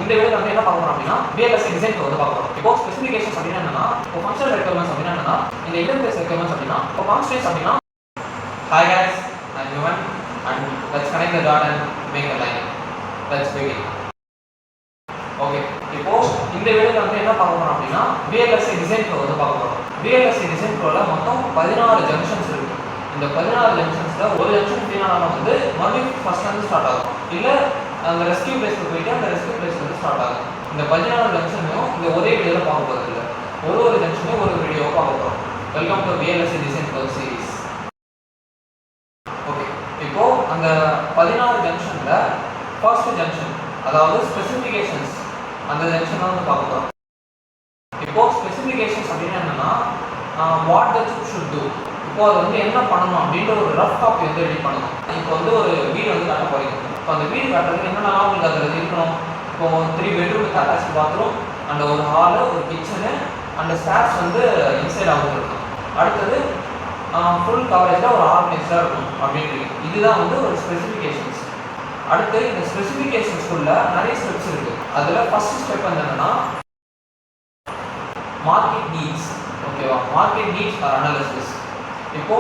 இந்த வீடியோல வந்து என்ன பார்க்க போறோம் அப்படின்னா VLSI டிசைன் வந்து பார்க்க போறோம். இப்போ ஸ்பெசிஃபிகேஷன்ஸ் அப்படின்னா என்னன்னா, இப்போ ஃபங்க்ஷனல் ரெக்யர்மெண்ட்ஸ் அப்படின்னா என்னன்னா, இந்த இன்டர்ஃபேஸ் ரெக்யர்மெண்ட்ஸ் அப்படின்னா, இப்போ கான்ஸ்டன்ட்ஸ் அப்படின்னா Hi guys, I'm Yuvan and let's connect the dot and make a line. Let's begin. Okay, இப்போ இந்த வீடியோல வந்து என்ன பார்க்க போறோம் அப்படின்னா VLSI டிசைன் ஃப்ளோ வந்து பார்க்க போறோம். VLSI டிசைன் ஃப்ளோல மொத்தம் 16 ஜங்ஷன்ஸ் இருக்கு. இந்த 16 ஜங்ஷன்ஸ்ல ஒரு ஜங்ஷன் ஃபீனால வந்து மறுபடியும் ஃபர்ஸ்ட்ல இருந்து ஸ்டார்ட் ஆகும். இல்ல அந்த ரெஸ்கியூ பிளேஸ்க்கு போயிட்டு அந்த ரெஸ்கியூ பிளேஸ்ல இருந்து ஸ்டார்ட் ஆகும். இந்த 16 ஜங்ஷனையும் இந்த ஒரே வீடியோல பார்க்க போறது இல்ல. ஒரு ஜங்ஷனையும் ஒரு வீடியோவா பார்க்க போறோம். Welcome to VLSI design flow series. Okay, இப்போ அந்த 16 ஜங்ஷன்ல ஃபர்ஸ்ட் ஜங்ஷன் அதாவது ஸ்பெசிஃபிகேஷன்ஸ் அந்த ஜங்ஷன் தான் வந்து பார்க்க போறோம். இப்போ ஸ்பெசிஃபிகேஷன்ஸ் அப்படின்னா என்னன்னா what the chip should to, இப்போ அது வந்து என்ன பண்ணணும் அப்படின்ற ஒரு ரஃப் காப்பி வந்து ரெடி பண்ணணும். இப்போ வந்து ஒரு வீடு வந்து கட்ட போறீங்க. இப்போ அந்த வீடு கட்டுறதுக்கு என்னென்னலாம் உங்களுக்கு அதில் இருக்கணும், இப்போ 3 bedroom with attach bathroom and ஒரு ஹாலு, ஒரு கிச்சனு அண்ட் ஸ்டார்ஸ் வந்து இன்சைட் ஆகும் இருக்கணும். அடுத்தது ஃபுல் கவரேஜில் ஒரு ஆர்கனைஸ்டாக இருக்கணும் அப்படின்ட்டு. இதுதான் வந்து ஒரு ஸ்பெசிஃபிகேஷன்ஸ். அடுத்து இந்த ஸ்பெசிஃபிகேஷன்ஸ்குள்ள நிறைய ஸ்டெப்ஸ் இருக்கு. அதில் ஃபர்ஸ்ட் ஸ்டெப் என்னன்னா மார்க்கெட் நீட்ஸ். ஓகேவா, மார்க்கெட் நீட்ஸ் ஆர் அனாலிசிஸ். இப்போ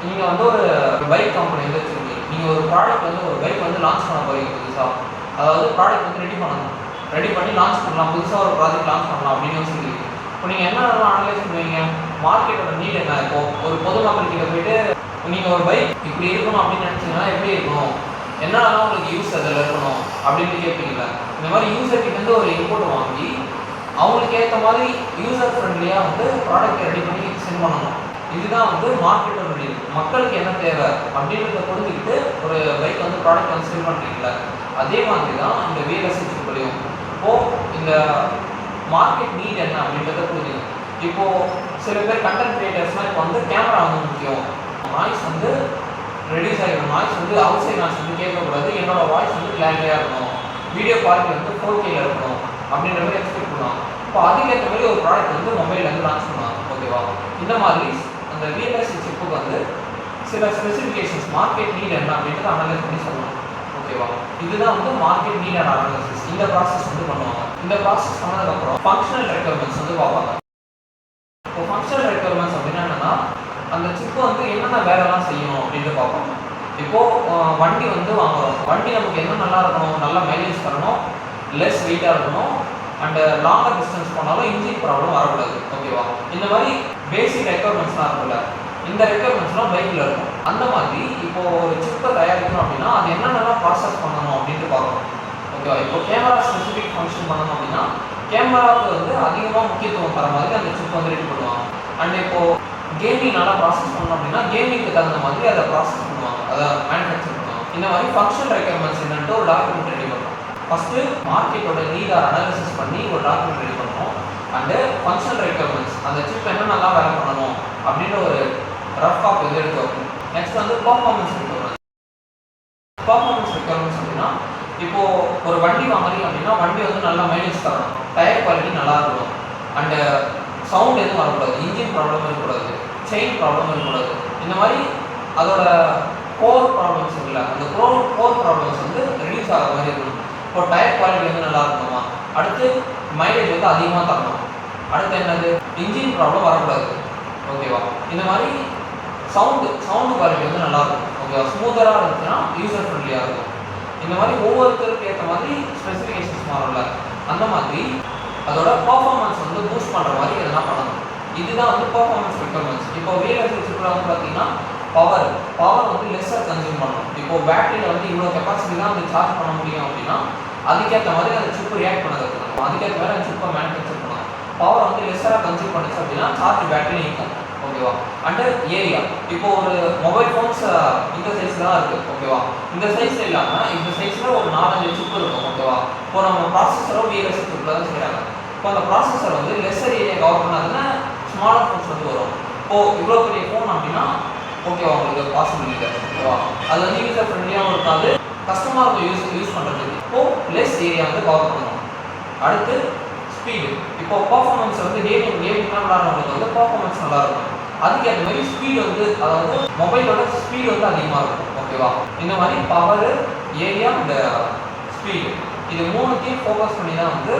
நீங்க வந்து ஒரு பைக் கம்பெனி வந்து வச்சிருக்கீங்க. நீங்க ஒரு ப்ராடக்ட் வந்து ஒரு பைக் வந்து லான்ச் பண்ண போறீங்க புதுசா. அதாவது ப்ராடக்ட் வந்து ரெடி பண்ணணும், ரெடி பண்ணி லான்ச் பண்ணலாம், புதுசாக ஒரு ப்ராஜெக்ட் லான்ச் பண்ணலாம் அப்படின்னு யோசிக்கிறீங்க. இப்போ நீங்கள் என்னென்னலாம் அனலைஸ் பண்ணுவீங்க, மார்க்கெட்டோட நீட் என்ன. இப்போ ஒரு பொதுமக்கள் கிட்ட போயிட்டு நீங்கள் ஒரு பைக் இப்படி இருக்கணும் அப்படின்னு நினச்சிங்கன்னா எப்படி இருக்கணும், என்னென்னலாம் உங்களுக்கு யூஸ் அதில் இருக்கணும் அப்படின்னு கேட்பீங்களா. இந்த மாதிரி யூசர் கிட்ட இருந்து ஒரு இன்புட் வாங்கி அவங்களுக்கு ஏற்ற மாதிரி யூசர் ஃப்ரெண்ட்லியாக வந்து ப்ராடக்ட் ரெடி பண்ணி சென்ட் பண்ணணும். இதுதான் வந்து மார்க்கெட்டோட நீட். மக்களுக்கு என்ன தேவை அப்படின்றத புரிஞ்சுக்கிட்டு ஒரு பைக் வந்து ப்ராடக்ட் வந்து செல் பண்ணுறீங்களா. அதே மாதிரி தான் இந்த VLSI சிப்லையும் இப்போது இந்த மார்க்கெட் நீட் என்ன அப்படின்றத புரிஞ்சுக்கணும். இப்போது சில பேர் கண்டென்ட் கிரியேட்டர்ஸ்லாம் இப்போ வந்து கேமரா வந்து முக்கியம், நாய்ஸ் வந்து ரெடியூஸ் ஆகிடும், நாய்ஸ் வந்து அவுட் சைட் நாய்ஸ் வந்து கேட்கக்கூடாது, என்னோட வாய்ஸ் வந்து கிளாரிட்டியாக இருக்கணும், வீடியோ குவாலிட்டி வந்து 4Kல இருக்கணும் அப்படின்ற மாதிரி எக்ஸ்பெக்ட் பண்ணுவாங்க. இப்போ அதுக்கேற்ற மாதிரி ஒரு ப்ராடக்ட் வந்து மொபைலில் வந்து லான்ச் பண்ணுவாங்க. ஓகேவா, இந்த மாதிரி அந்த VLSI சிப்புக்கு வந்து சில ஸ்பெசிஃபிகேஷன்ஸ் மார்க்கெட் நீட் என்ன அப்படின்றத அனலைஸ் பண்ணி சொல்லணும். ஓகேவா, இதுதான் வந்து மார்க்கெட் நீட் அண்ட் அனாலிசிஸ். இந்த ப்ராசஸ் வந்து பண்ணுவாங்க. இந்த ப்ராசஸ் பண்ணதுக்கப்புறம் ஃபங்க்ஷனல் ரெக்யர்மெண்ட்ஸ் வந்து பார்ப்பாங்க. இப்போ ஃபங்க்ஷனல் ரெக்யர்மெண்ட்ஸ் அப்படின்னா என்னன்னா அந்த சிப்பு வந்து என்னென்ன வேலைலாம் செய்யணும் அப்படின்ட்டு பார்ப்போம். இப்போது வண்டி வந்து வாங்குறோம், வண்டி நமக்கு என்ன நல்லா இருக்கணும், நல்லா மைலேஜ் தரணும், லெஸ் வெயிட்டாக இருக்கணும் அண்டு லாங்கர் டிஸ்டன்ஸ் போனாலும் இன்ஜின் ப்ராப்ளம் வரக்கூடாது. ஓகேவா, இந்த மாதிரி பேசிக் ரெக்யர்மெண்ட்ஸ்லாம் இருக்குல்ல, இந்த ரெக்யர்மெண்ட்ஸ்லாம் பைக்கில் இருக்கும். அந்த மாதிரி இப்போது ஒரு சிப்பை தயாரிக்கணும் அப்படின்னா அது என்னென்னலாம் ப்ராசஸ் பண்ணணும் அப்படின்ட்டு பார்க்கணும். ஓகேவா, இப்போ கேமரா ஸ்பெசிஃபிக் ஃபங்க்ஷன் பண்ணணும் அப்படின்னா கேமராவுக்கு வந்து அதிகமாக முக்கியத்துவம் தர மாதிரி அந்த சிப் வந்து ரெடி பண்ணுவாங்க. அண்ட் இப்போது கேமிங் நல்லா ப்ராசஸ் பண்ணணும் அப்படின்னா கேமிங்க்கு தகுந்த மாதிரி அதை ப்ராசஸ் பண்ணுவாங்க, அதை மேனுஃபேக்சர் பண்ணுவாங்க. இந்த மாதிரி ஃபங்க்ஷனல் ரெக்யர்மெண்ட்ஸ் என்னன்ட்டு ஒரு டாக்குமெண்ட் ரெடி பண்ணணும். ஃபஸ்ட்டு மார்க்கெட்டோட நீட் அனாலிசிஸ் பண்ணி ஒரு டாக்குமெண்ட் ரெடி பண்ணணும். அண்டு ஃபங்க்ஷனல் ரெக்யர்மெண்ட்ஸ் அந்த சிப் என்ன நல்லா வேலை பண்ணணும் அப்படின்ற ஒரு ரஃப் காப்பி வந்து எடுத்து வைக்கணும். நெக்ஸ்ட் வந்து பர்ஃபார்மன்ஸ் ரெக்யர்மெண்ட்ஸ். பர்ஃபார்மன்ஸ் ரெக்யர்மெண்ட்ஸ் அப்படின்னா இப்போது ஒரு வண்டி வாங்குறீங்க அப்படின்னா வண்டி வந்து நல்லா மைலேஜ் தரணும், டயர் குவாலிட்டி நல்லா இருக்கணும் அண்டு சவுண்ட் எதுவும் வரக்கூடாது, இன்ஜின் ப்ராப்ளம் இருக்கக்கூடாது, செயின் ப்ராப்ளம் இருக்கக்கூடாது. இந்த மாதிரி அதோட கோர் ப்ராப்ளம்ஸ் இருக்குல்ல, அந்த கோர் ப்ராப்ளம்ஸ் வந்து ரெடியூஸ் ஆகிற மாதிரி இருக்கணும். இப்போ டயர் குவாலிட்டி வந்து நல்லா இருக்கணுமா, அடுத்து மைலேஜ் வந்து அதிகமாக தரணும், அடுத்து என்னது இன்ஜின் ப்ராப்ளம் வரக்கூடாது. ஓகேவா, இந்த மாதிரி சவுண்டு குவாலிட்டி வந்து நல்லா இருக்கும். ஓகேவா, ஸ்மூத்தராக இருந்துச்சுன்னா யூசர் ஃப்ரெண்ட்லியாக இருக்கும். இந்த மாதிரி ஒவ்வொருத்தருக்கு ஏற்ற மாதிரி ஸ்பெசிஃபிகேஷன்ஸ் மாறும்ல, அந்த மாதிரி அதோட பர்ஃபார்மன்ஸ் வந்து பூஸ்ட் பண்ணுற மாதிரி எதனா பண்ணணும். இதுதான் வந்து பர்ஃபார்மன்ஸ் ரெக்யர்மெண்ட்ஸ். இப்போ VLSI சிப்பில் வந்து பார்த்தீங்கன்னா பவர் வந்து லெஸ்ஸாக கன்சியூம் பண்ணணும். இப்போது பேட்டரியில் வந்து இவ்வளோ கெப்பாசிட்டி தான் வந்து சார்ஜ் பண்ண முடியும் அப்படின்னா அதுக்கேற்ற மாதிரி அந்த சிப்பு ரியாக்ட் பண்ண கற்றுக்கணும், அதுக்கேற்ற மாதிரி அந்த சிப்பை மேனுஃபேக்சர் பண்ணணும். பவர் வந்து லெஸ்ஸாக கன்சியூம் பண்ணிச்சு அப்படின்னா சார்ஜ் பேட்டரி நிற்கும். ஓகேவா, அண்ட் ஏரியா இப்போ ஒரு மொபைல் ஃபோன்ஸ் இந்த சைஸில் தான் இருக்குது. ஓகேவா, இந்த சைஸ் இல்லாமல் இந்த சைஸில் ஒரு 4-5 சிப்பு இருக்கும். ஓகேவா, இப்போ நம்ம ப்ராசஸரும் VLSI சிப்பில் தான் செய்கிறாங்க. இப்போ அந்த ப்ராசஸர் வந்து லெஸ்ஸர் ஏரியா கவர் பண்ணாதுன்னா ஸ்மாலர் ஃபோன்ஸ் வந்து வரும். இப்போது இவ்வளோ பெரிய ஃபோன் அப்படின்னா ஓகேவா உங்களுக்கு பாசிபிள் இல்லை. ஓகேவா, அது வந்து யூசர் ஃப்ரெண்ட்லியாகவும் இருக்காது, கஸ்டமருக்கு யூஸ் பண்ணுறதுக்கு. இப்போது லெஸ் ஏரியா வந்து கவர் பண்ணணும். அடுத்து ஸ்பீடு. இப்போ பர்ஃபார்மன்ஸ் வந்து கேமிங்லாம் விளாட்றவங்களுக்கு வந்து பர்ஃபார்மன்ஸ் நல்லா இருக்கும். அதுக்கேற்ற மாதிரி ஸ்பீடு வந்து அதாவது மொபைலோட ஸ்பீடு வந்து அதிகமாக இருக்கும். ஓகேவா, இந்த மாதிரி பவர் ஏரியா அண்ட் ஸ்பீடு இது மூணுத்தையும் ஃபோக்கஸ் பண்ணி தான் வந்து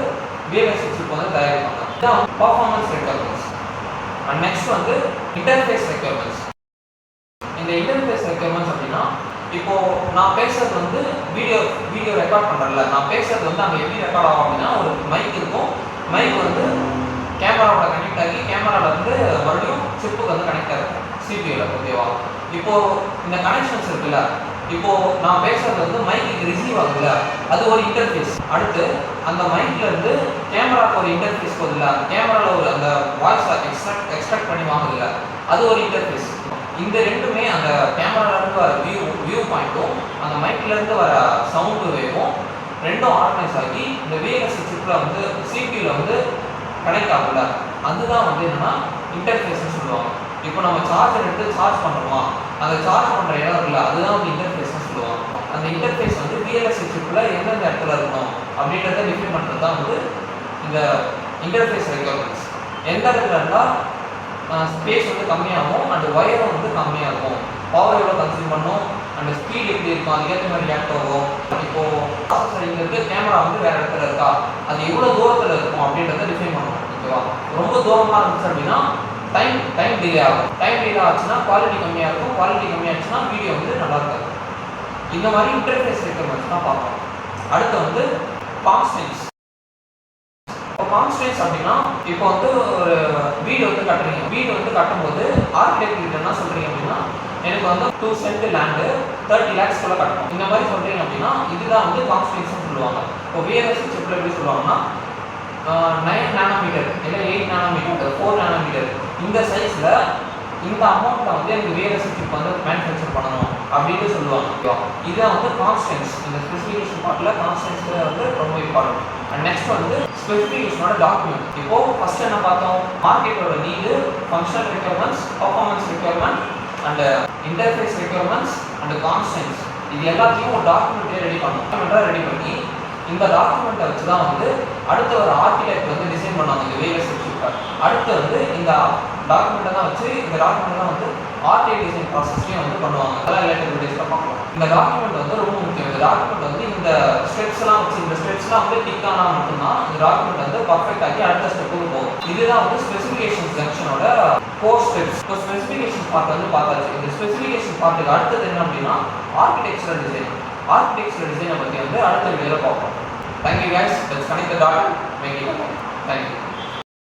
VLSI சிப் வந்து தயாரிப்பாங்க. இதுதான் பர்ஃபார்மன்ஸ் ரெக்யர்மெண்ட்ஸ். அண்ட் நெக்ஸ்ட் வந்து இன்டர்ஃபேஸ் ரெக்யர்மெண்ட்ஸ். இந்த இன்டர்ஃபேஸ் ரெக்யர்மெண்ட்ஸ் அப்படின்னா இப்போ நான் பேசுறது வந்து வீடியோ ரெக்கார்ட் பண்ணுறல, நான் பேசுறது வந்து அங்கே எப்படி ரெக்கார்ட் ஆகும் அப்படின்னா ஒரு மைக் இருக்கும். மைக் வந்து கேமராவோட கனெக்ட் ஆகி கேமராவில் வந்து மறுபடியும் சிப்புக்கு வந்து கனெக்ட் ஆகும் சிபியூவில். ஓகேவா? இப்போது இந்த கனெக்ஷன்ஸ் இருக்குல்ல, இப்போது நான் பேசுறது வந்து மைக்கு ரிசீவ் ஆகுதுல்ல, அது ஒரு இன்டர்ஃபேஸ். அடுத்து அந்த மைக்கில் இருந்து கேமராவுக்கு ஒரு இன்டர்ஃபேஸ் போகுதுல்ல, அந்த கேமராவில் ஒரு அந்த வாய்ஸை எக்ஸ்ட்ராக்ட் பண்ணி வாங்குதுல்ல, அது ஒரு இன்டர்ஃபேஸ். இந்த ரெண்டுமே அந்த கேமராலேருந்து வர வியூ பாயிண்ட்டும் அந்த மைக்லேருந்து வர சவுண்டு வேவும் ரெண்டும் ஆர்கனைஸ் ஆகி இந்த VLSI சிப்பில் வந்து சிபியூவில் வந்து கனெக்ட் ஆகும்ல, அதுதான் வந்து என்னன்னா இன்டர்ஃபேஸ்ன்னு சொல்லுவாங்க. இப்போ நம்ம சார்ஜர் எடுத்து சார்ஜ் பண்ணுறோமா, அந்த சார்ஜ் பண்ணுற இடம் இருக்குல்ல, அதுதான் வந்து இன்டர்ஃபேஸ்ன்னு சொல்லுவாங்க. அந்த இன்டர்ஃபேஸ் வந்து VLSI சிப்பில் எந்தெந்த இடத்துல இருக்கணும் அப்படின்றத டிஃபைன் பண்ணுறது தான் வந்து இந்த இன்டர்ஃபேஸ் ரெக்யர்மெண்ட்ஸ். எந்த இடத்துல இருந்தால் ஸ்பேஸ் வந்து கம்மியாகும் அண்ட் ஒயரும் வந்து கம்மியாகும், பவர் எவ்வளோ கன்சியூம் பண்ணும் அண்ட் ஸ்பீட் எப்படி இருக்கும், அதுக்கேற்ற மாதிரி ரியாக்ட் ஆகும். இப்போது ப்ராசஸர் இங்கே இருக்குது, கேமரா வந்து வேறு இடத்துல இருக்கா, அது எவ்வளோ தூரத்தில் இருக்கும் அப்படின்றத டிஃபைன் பண்ணணும். ஓகேவா? ரொம்ப தூரமாக இருந்துச்சு அப்படின்னா டைம் டிலே ஆகும். டைம் டிலே ஆச்சுன்னா குவாலிட்டி கம்மியாக இருக்கும், குவாலிட்டி கம்மியாச்சுன்னா வீடியோ வந்து நல்லா இருக்காது. இந்த மாதிரி இன்டர்ஃபேஸ் ரெக்யர்மெண்ட்ஸ் தான் பார்ப்போம். அடுத்து வந்து கான்ஸ்டன்ட்ஸ். இப்போ கான்ஸ்டன்ட்ஸ் அப்படின்னா இப்போ வந்து ஒரு வீடு வந்து கட்டுறீங்க, வீடு வந்து கட்டும்போது ஆர்கிடெக்ட் என்ன சொல்கிறீங்க அப்படின்னா எனக்கு வந்து 2 சென்ட் லேண்டு 30 lakhs குள்ள கட்டணும், இந்த மாதிரி சொல்கிறீங்க அப்படின்னா இதுதான் வந்து கான்ஸ்டன்ட்ஸ்னு சொல்லுவாங்க. இப்போ VLSI சிப்பில் எப்படி சொல்லுவாங்கன்னா 9 நானோமீட்டர் இல்லை 8 நானோமீட்டர் 4 நானோமீட்டர் இந்த சைஸில் இந்த அமௌண்ட்டில் வந்து எனக்கு VLSI சிப் வந்து மேனுஃபேக்சர் பண்ணணும் அப்படின்னு சொல்லுவாங்க. இதுதான் வந்து கான்ஸ்டன்ட்ஸ். இந்த ஸ்பெசிஃபிகேஷன் பார்ட்டில் கான்ஸ்டன்ட்ஸ் வந்து ரொம்ப இம்பார்ட்டன்ட். அண்ட் நெக்ஸ்ட் வந்து ஸ்பெசிஃபிகேஷனோட டாக்குமெண்ட். இப்போது ஃபஸ்ட்டு என்ன பார்த்தோம், மார்க்கெட்டோட need, functional requirements, performance requirement and interface requirements and constraints. இது எல்லாத்தையும் ஒரு டாக்குமெண்ட்டே ரெடி பண்ணணும். ரெடி பண்ணி இந்த டாக்குமெண்ட்டை வச்சு தான் வந்து அடுத்த ஒரு ஆர்கிடெக்ட் வந்து டிசைன் பண்ணுவாங்க இந்த VLSI சிப்பை. அடுத்து வந்து இந்த டாக்குமெண்ட்டை தான் வச்சு இந்த டாக்குமெண்ட் தான் வந்து RTA டிசைன் ப்ராசஸ்லையும் வந்து பண்ணுவாங்க. அதெல்லாம் ரிலேட்டட் வீடியோஸில் பார்க்கலாம். இந்த டாக்குமெண்ட் வந்து ரொம்ப முக்கியம். இந்த டாக்குமெண்ட் வந்து இந்த ஸ்டெப்ஸ்லாம் வச்சு இந்த ஸ்டெப்ஸ்லாம் வந்து டிக் ஆனால் மட்டும்தான் இந்த டாக்குமெண்ட் வந்து பர்ஃபெக்ட் ஆகி அடுத்த ஸ்டெப்புக்கு போகும். இதுதான் வந்து ஸ்பெசிஃபிகேஷன் செக்ஷனோட 4 ஸ்டெப்ஸ். இப்போ ஸ்பெசிஃபிகேஷன் பார்ட் வந்து பார்த்தாச்சு. இந்த ஸ்பெசிஃபிகேஷன் பார்ட்டுக்கு அடுத்தது என்ன அப்படின்னா ஆர்கிடெக்சரல் டிசைன். ஆர்கிடெக்சரல் டிசைனை பற்றி வந்து அடுத்த வீடியோவில் பார்ப்போம். Thank you guys. Let's connect the dot and make it happen. Thank you.